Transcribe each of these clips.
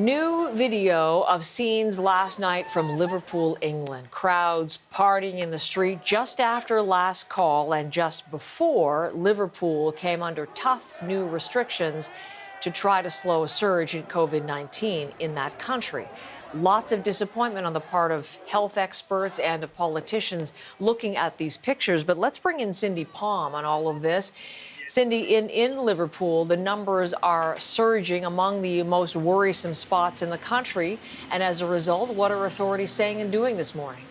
New video of scenes last night from Liverpool, England. Crowds partying in the street just after last call and just before Liverpool came under tough new restrictions to try to slow a surge in COVID-19 in that country. Lots of disappointment on the part of health experts and of politicians looking at these pictures. But let's bring in Cindy Palm on all of this. Cindy, in Liverpool, the numbers are surging among the most worrisome spots in the country. And as a result, what are authorities saying and doing this morning?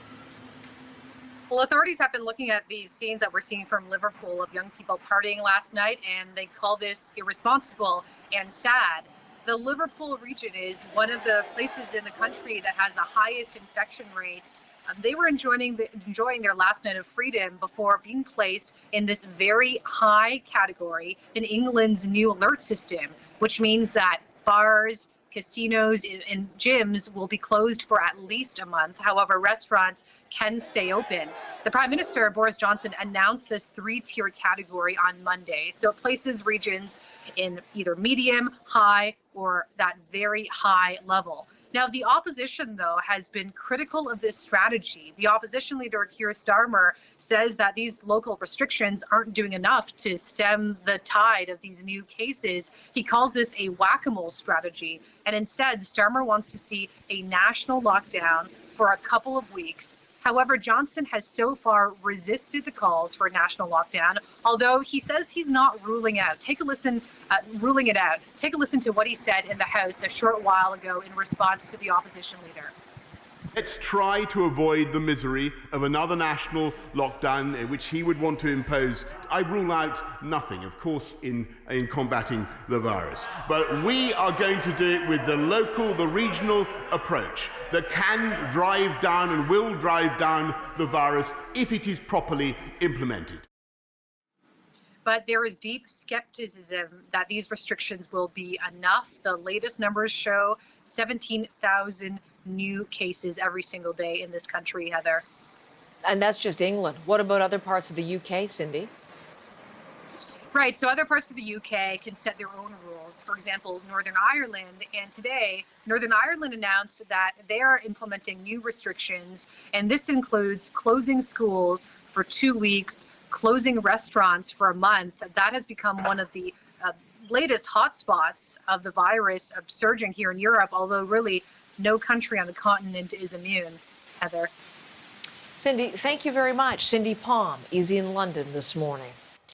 Well, authorities have been looking at these scenes that we're seeing from Liverpool of young people partying last night, and they call this irresponsible and sad. The Liverpool region is one of the places in the country that has the highest infection rates. They were enjoying their last night of freedom before being placed in this very high category in England's new alert system, which means that bars, casinos, and gyms will be closed for at least a month. However, restaurants can stay open. The Prime Minister, Boris Johnson, announced this three-tier category on Monday. So it places regions in either medium, high, or that very high level. Now, the opposition, though, has been critical of this strategy. The opposition leader, Keir Starmer, says that these local restrictions aren't doing enough to stem the tide of these new cases. He calls this a whack-a-mole strategy. And instead, Starmer wants to see a national lockdown for a couple of weeks. However, Johnson has so far resisted the calls for a national lockdown, although he says he's not ruling it out. Take a listen to what he said in the House a short while ago in response to the opposition leader. Let's try to avoid the misery of another national lockdown, which he would want to impose. I rule out nothing, of course, in combating the virus. But we are going to do it with the local, the regional approach that can drive down and will drive down the virus if it is properly implemented. But there is deep skepticism that these restrictions will be enough. The latest numbers show 17,000 new cases every single day in this country, Heather. And that's just England. What about other parts of the UK, Cindy? Right, so other parts of the UK can set their own rules. For example, Northern Ireland. And today, Northern Ireland announced that they are implementing new restrictions. And this includes closing schools for 2 weeks, closing restaurants for a month. That has become one of the latest hotspots of the virus surging here in Europe, although really no country on the continent is immune, Heather. Cindy, thank you very much. Cindy Palm is in London this morning.